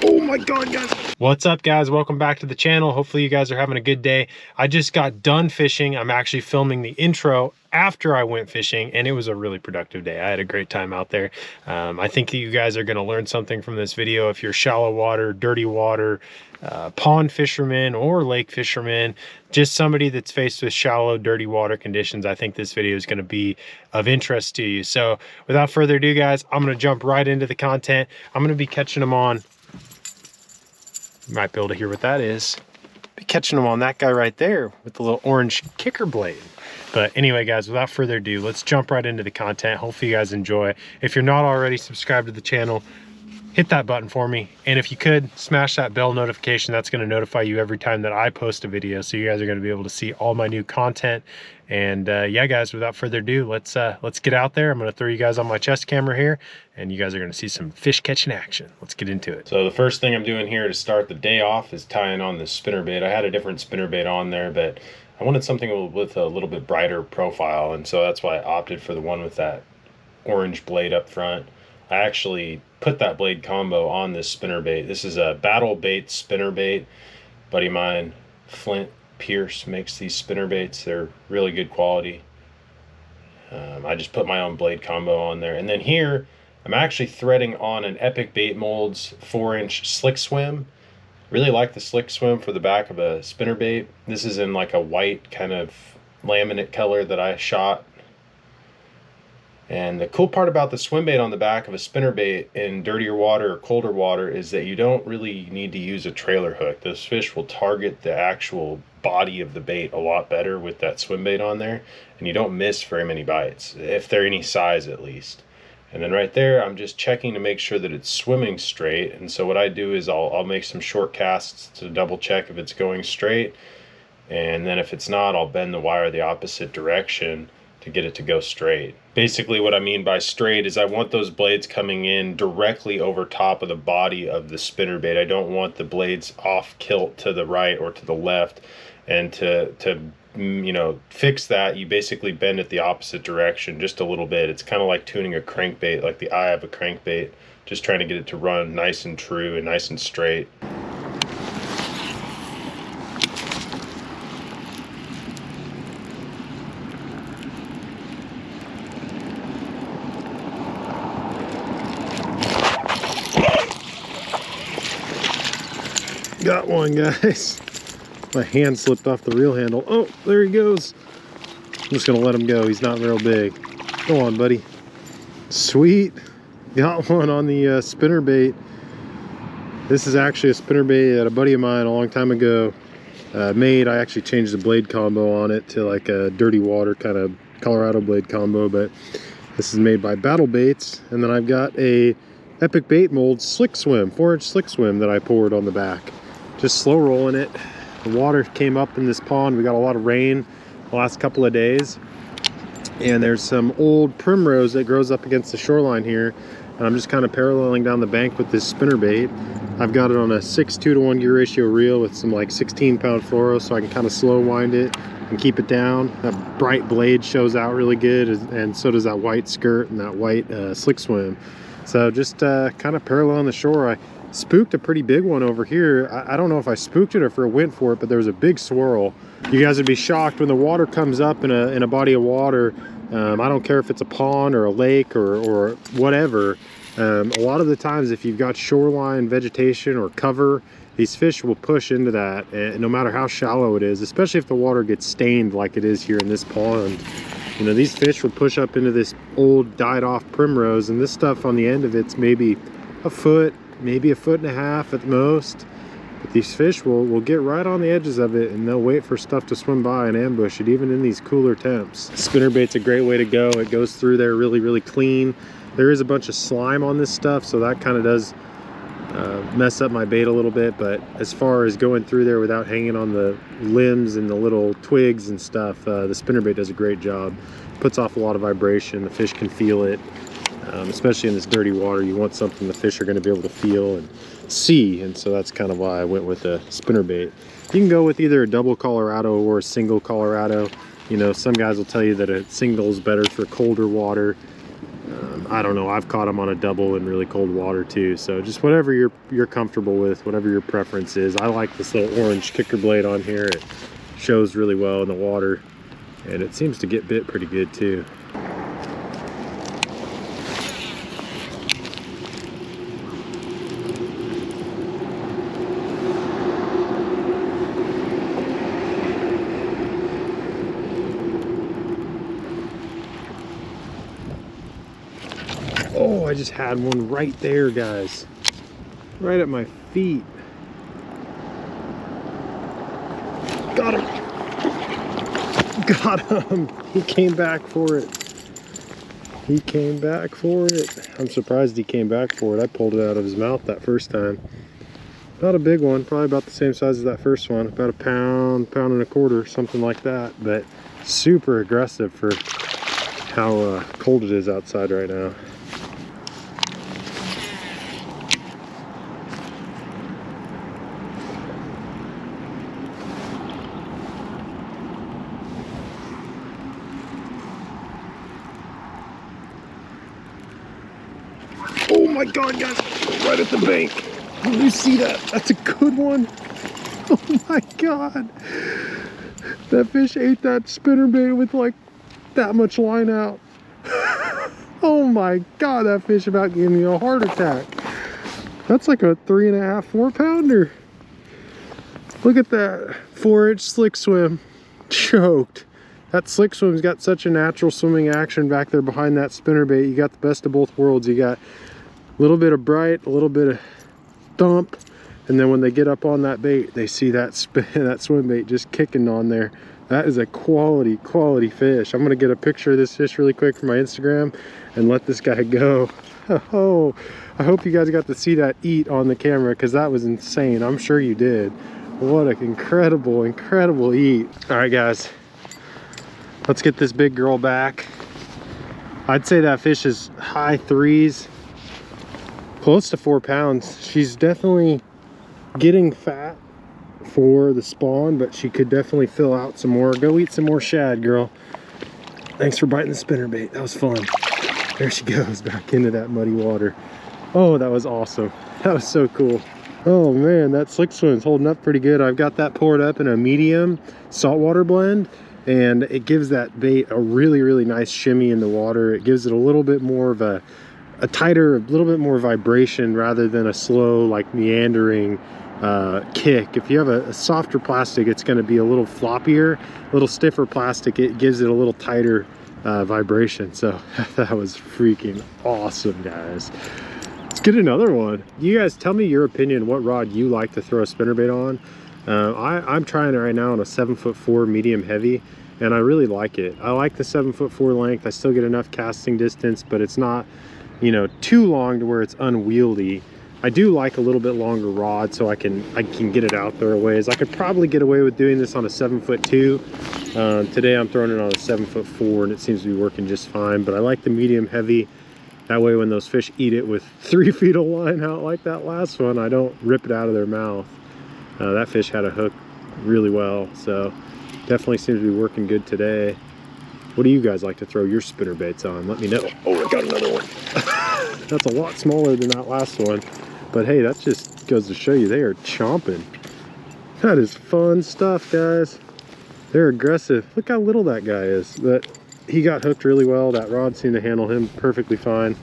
Oh my God, guys. What's up, guys? Welcome back to the channel. Hopefully you guys are having a good day. I just got done fishing. I'm actually filming the intro after I went fishing, and it was a really productive day. I had a great time out there. I think that you guys are going to learn something from this video. If you're shallow water, dirty water, pond fisherman or lake fisherman, just somebody that's faced with shallow, dirty water conditions, I think this video is going to be of interest to you. So without further ado, guys, I'm going to jump right into the content. I'm going to be catching them on, you might be able to hear what that is, be catching them on that guy right there with the little orange kicker blade. But anyway, guys, without further ado, let's jump right into the content. Hopefully you guys enjoy. If you're not already subscribed to the channel, hit that button for me. And if you could, smash that bell notification. That's going to notify you every time that I post a video. So you guys are going to be able to see all my new content. And yeah, guys, without further ado, let's get out there. I'm going to throw you guys on my chest camera here, and you guys are going to see some fish catching action. Let's get into it. So the first thing I'm doing here to start the day off is tying on this spinnerbait. I had a different spinnerbait on there, but I wanted something with a little bit brighter profile. And so that's why I opted for the one with that orange blade up front. I actually put that blade combo on this spinnerbait. This is a Battle Bait spinnerbait. Buddy of mine, Flint Pierce, makes these spinnerbaits. They're really good quality. I just put my own blade combo on there. And then here, I'm actually threading on an Epic Bait Molds 4-inch slick swim. Really like the slick swim for the back of a spinnerbait. This is in like a white kind of laminate color that I shot. And the cool part about the swim bait on the back of a spinnerbait in dirtier water or colder water is that you don't really need to use a trailer hook. Those fish will target the actual body of the bait a lot better with that swim bait on there, and you don't miss very many bites, if they're any size at least. And then right there, I'm just checking to make sure that it's swimming straight. And so what I do is I'll make some short casts to double check if it's going straight. And then if it's not, I'll bend the wire the opposite direction to get it to go straight. Basically what I mean by straight is I want those blades coming in directly over top of the body of the spinnerbait. I don't want the blades off kilt to the right or to the left. And to you know, fix that, you basically bend it the opposite direction just a little bit. It's kind of like tuning a crankbait, like the eye of a crankbait, just trying to get it to run nice and true and nice and straight. Got one, guys. My hand slipped off the reel handle. Oh, there he goes. I'm just gonna let him go. He's not real big. Go on, buddy. Sweet. Got one on the spinnerbait. This is actually a spinnerbait that a buddy of mine a long time ago made. I actually changed the blade combo on it to like a dirty water kind of Colorado blade combo, but this is made by Battle Baits. And then I've got a Epic Bait Mold slick swim, 4-inch slick swim that I poured on the back. Just slow rolling it. The water came up in this pond. We got a lot of rain the last couple of days. And there's some old primrose that grows up against the shoreline here. And I'm just kind of paralleling down the bank with this spinnerbait. I've got it on a 6:2-to-1 gear ratio reel with some like 16-pound fluoro, so I can kind of slow wind it and keep it down. That bright blade shows out really good, and so does that white skirt and that white slick swim. So just kind of paralleling the shore. I spooked a pretty big one over here. I don't know if I spooked it or if it went for it, but there was a big swirl. You guys would be shocked when the water comes up in a body of water. I don't care if it's a pond or a lake or whatever. A lot of the times if you've got shoreline vegetation or cover, these fish will push into that, no matter how shallow it is, especially if the water gets stained like it is here in this pond. You know, these fish will push up into this old died off primrose, and this stuff on the end of it's maybe a foot, maybe a foot and a half at the most. But these fish will get right on the edges of it, and they'll wait for stuff to swim by and ambush it, even in these cooler temps. Spinnerbait's a great way to go. It goes through there really, really clean. There is a bunch of slime on this stuff, so that kind of does mess up my bait a little bit. But as far as going through there without hanging on the limbs and the little twigs and stuff, the spinnerbait does a great job. Puts off a lot of vibration. The fish can feel it. Especially in this dirty water, you want something the fish are going to be able to feel and see, and so that's kind of why I went with a spinnerbait. You can go with either a double Colorado or a single Colorado. You know, some guys will tell you that a single is better for colder water. I don't know, I've caught them on a double in really cold water too. So just whatever you're comfortable with, whatever your preference is. I like this little orange kicker blade on here. It shows really well in the water, and it seems to get bit pretty good too. Oh, I just had one right there, guys. Right at my feet. Got him. Got him. He came back for it. He came back for it. I'm surprised he came back for it. I pulled it out of his mouth that first time. Not a big one, probably about the same size as that first one. About a pound, pound and a quarter, something like that. But super aggressive for how cold it is outside right now. Oh my God, guys, right at the bank. Did you see that? That's a good one. Oh my God. That fish ate that spinnerbait with like that much line out. Oh my God, that fish about gave me a heart attack. That's like a 3.5, 4 pounder. Look at that 4-inch slick swim. Choked. That slick swim's got such a natural swimming action back there behind that spinnerbait. You got the best of both worlds. You got a little bit of bright, a little bit of thump, and then when they get up on that bait, they see that swim bait just kicking on there. That is a quality fish. I'm gonna get a picture of this fish really quick for my Instagram and let this guy go. Oh, I hope you guys got to see that eat on the camera, because that was insane. I'm sure you did. What an incredible eat. All right, guys, let's get this big girl back. I'd say that fish is high 3s, close to 4 pounds. She's definitely getting fat for the spawn, but she could definitely fill out some more. Go eat some more shad, girl. Thanks for biting the spinnerbait. That was fun. There she goes back into that muddy water. Oh, that was awesome. That was so cool. Oh man, that slick swim's holding up pretty good. I've got that poured up in a medium saltwater blend, and it gives that bait a really nice shimmy in the water. It gives it a little bit more of a tighter, a little bit more vibration rather than a slow, like meandering kick. If you have a softer plastic, it's going to be a little floppier. A little stiffer plastic, it gives it a little tighter vibration. So that was freaking awesome, guys. Let's get another one. You guys tell me your opinion, what rod you like to throw a spinnerbait on. I'm trying it right now on a 7'4" medium heavy, and I really like it. I like the 7'4" length. I still get enough casting distance, but it's not, you know, too long to where it's unwieldy. I do like a little bit longer rod, so I can get it out there a ways. I could probably get away with doing this on a 7'2". Today I'm throwing it on a 7'4", and it seems to be working just fine. But I like the medium heavy. That way when those fish eat it with 3 feet of line out like that last one, I don't rip it out of their mouth. That fish had a hook really well, so definitely seems to be working good today. What do you guys like to throw your spinnerbaits on? Let me know. Oh, I got another one. That's a lot smaller than that last one. But hey, that just goes to show you they are chomping. That is fun stuff, guys. They're aggressive. Look how little that guy is. But he got hooked really well. That rod seemed to handle him perfectly fine.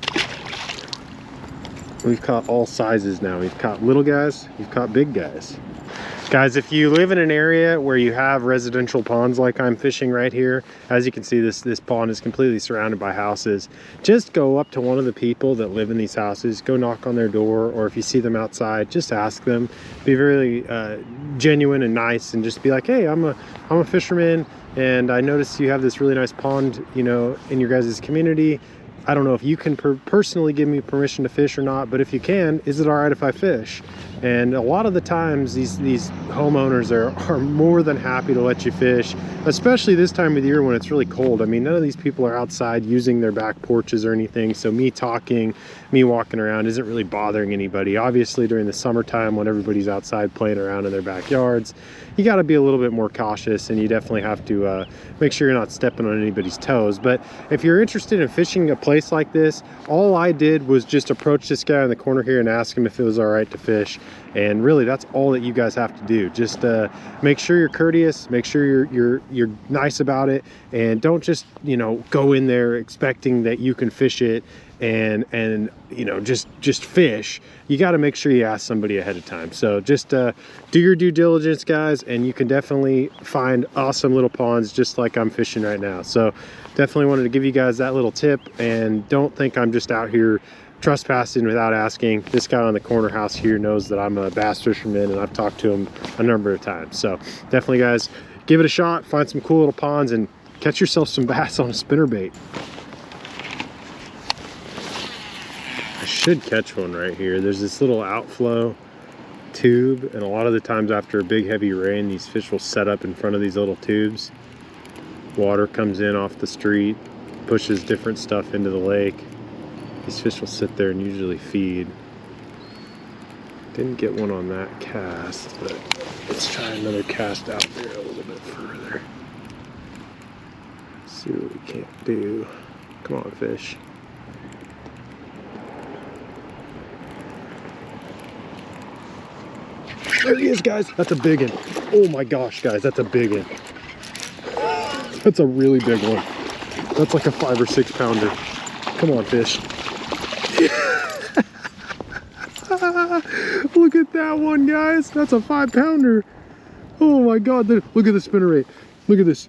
We've caught all sizes now. We've caught little guys, we've caught big guys. Guys, if you live in an area where you have residential ponds like I'm fishing right here, as you can see, this pond is completely surrounded by houses. Just go up to one of the people that live in these houses, go knock on their door, or if you see them outside, just ask them. Be very genuine and nice, and just be like, hey, I'm a fisherman, and I noticed you have this really nice pond, you know, in your guys' community. I don't know if you can personally give me permission to fish or not, but if you can, is it all right if I fish? And a lot of the times these homeowners are more than happy to let you fish, especially this time of the year when it's really cold. I mean, none of these people are outside using their back porches or anything, so me talking, me walking around isn't really bothering anybody. Obviously during the summertime when everybody's outside playing around in their backyards, you got to be a little bit more cautious, and you definitely have to make sure you're not stepping on anybody's toes. But if you're interested in fishing a place place like this, all I did was just approach this guy in the corner here and ask him if it was all right to fish. And really, that's all that you guys have to do. Just make sure you're courteous, make sure you're nice about it, and don't just, you know, go in there expecting that you can fish it and you know, just fish. You got to make sure you ask somebody ahead of time. So just do your due diligence, guys, and you can definitely find awesome little ponds just like I'm fishing right now. So definitely wanted to give you guys that little tip, and don't think I'm just out here trespassing without asking. This guy on the corner house here knows that I'm a bass fisherman, and I've talked to him a number of times. So definitely, guys, give it a shot, find some cool little ponds, and catch yourself some bass on a spinnerbait. I should catch one right here. There's this little outflow tube, and a lot of the times after a big heavy rain, these fish will set up in front of these little tubes. Water comes in off the street, pushes different stuff into the lake. These fish will sit there and usually feed. Didn't get one on that cast, but let's try another cast out there a little bit further. See what we can't do. Come on, fish. There he is, guys. That's a big one. Oh my gosh, guys, that's a big one. That's a really big one. That's like a 5 or 6 pounder. Come on, fish. Look at that one, guys. That's a 5 pounder. Oh my God. Look at the spinner rate. Look at this.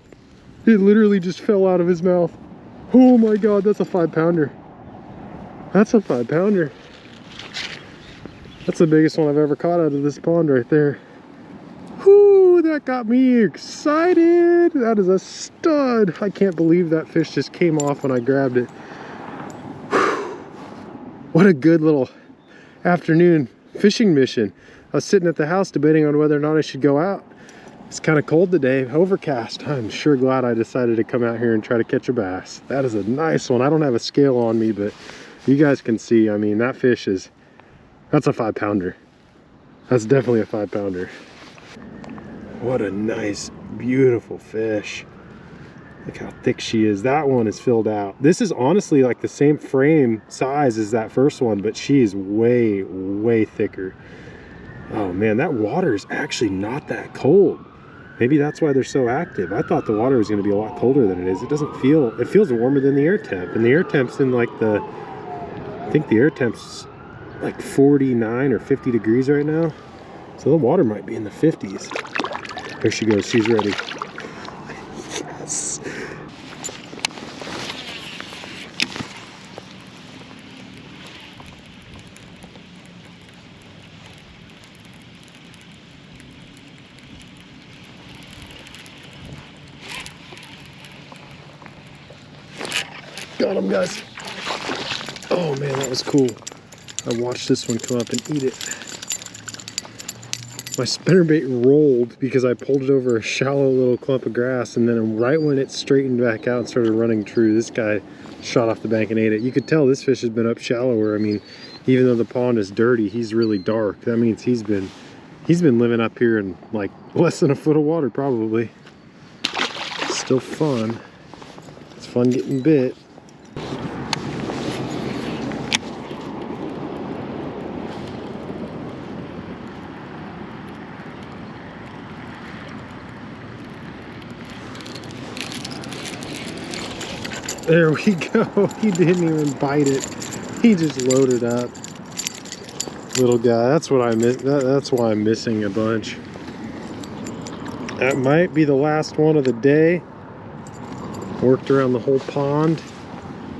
It literally just fell out of his mouth. Oh my God, that's a 5 pounder. That's a 5 pounder. That's the biggest one I've ever caught out of this pond right there. Whoo, that got me excited. That is a stud. I can't believe that fish just came off when I grabbed it. Whew. What a good little afternoon fishing mission. I was sitting at the house debating on whether or not I should go out. It's kind of cold today, overcast. I'm sure glad I decided to come out here and try to catch a bass. That is a nice one. I don't have a scale on me, but you guys can see, I mean, that fish is, that's a 5 pounder. That's definitely a 5 pounder. What a nice, beautiful fish. Look how thick she is. That one is filled out. This is honestly like the same frame size as that first one, but she is way, way thicker. Oh man, that water is actually not that cold. Maybe that's why they're so active. I thought the water was going to be a lot colder than it is. It doesn't feel, it feels warmer than the air temp. And the air temp's in like the, I think the air temp's like 49 or 50 degrees right now. So the water might be in the 50s. There she goes, she's ready. Yes. Got him, guys. Oh man, that was cool. I watched this one come up and eat it. My spinnerbait rolled because I pulled it over a shallow little clump of grass, and then right when it straightened back out and started running true, this guy shot off the bank and ate it. You could tell this fish has been up shallower. I mean, even though the pond is dirty, he's really dark. That means he's been living up here in like less than a foot of water probably. Still fun. It's fun getting bit. There we go. He didn't even bite it. He just loaded up. Little guy. That's what I miss. That's why I'm missing a bunch. That might be the last one of the day. Worked around the whole pond.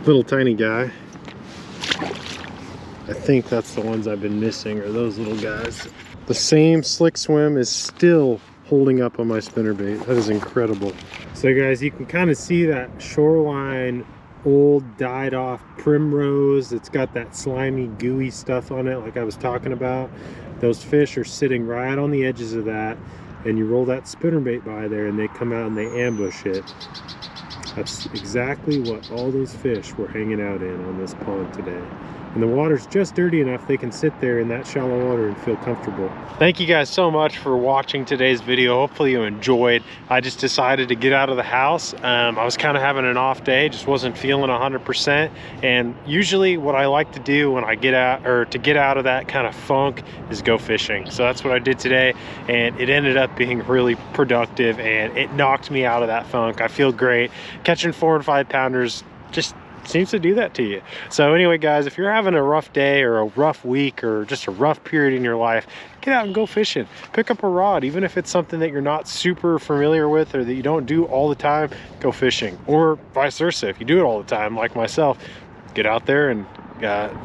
Little tiny guy. I think that's the ones I've been missing, are those little guys. The same slick swim is still holding up on my spinnerbait. That is incredible. So guys, you can kind of see that shoreline old died off primrose. It's got that slimy gooey stuff on it like I was talking about. Those fish are sitting right on the edges of that, and you roll that spinnerbait by there and they come out and they ambush it. That's exactly what all those fish were hanging out in on this pond today. and the water's just dirty enough they can sit there in that shallow water and feel comfortable. Thank you guys so much for watching today's video. Hopefully you enjoyed. I just decided to get out of the house. I was kind of having an off day, just wasn't feeling 100%. And usually what I like to do when I get out, or to get out of that kind of funk, is go fishing. So that's what I did today, and it ended up being really productive, and it knocked me out of that funk. I feel great. Catching 4 and 5 pounders just seems to do that to you. So anyway guys, if you're having a rough day or a rough week or just a rough period in your life, get out and go fishing. Pick up a rod, even if it's something that you're not super familiar with or that you don't do all the time. Go fishing, or vice versa. If you do it all the time like myself, get out there and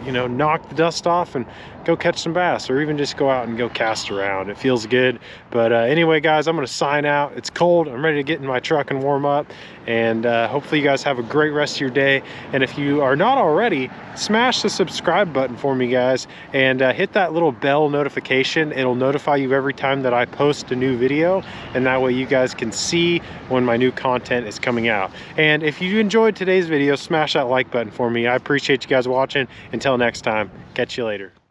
you know, knock the dust off and go catch some bass, or even just go out and go cast around. It feels good. But anyway guys, I'm gonna sign out. It's cold. I'm ready to get in my truck and warm up, and hopefully you guys have a great rest of your day. And if you are not already, smash the subscribe button for me guys, and hit that little bell notification. It'll notify you every time that I post a new video, and that way you guys can see when my new content is coming out. And if you enjoyed today's video, smash that like button for me. I appreciate you guys watching. Until next time, catch you later.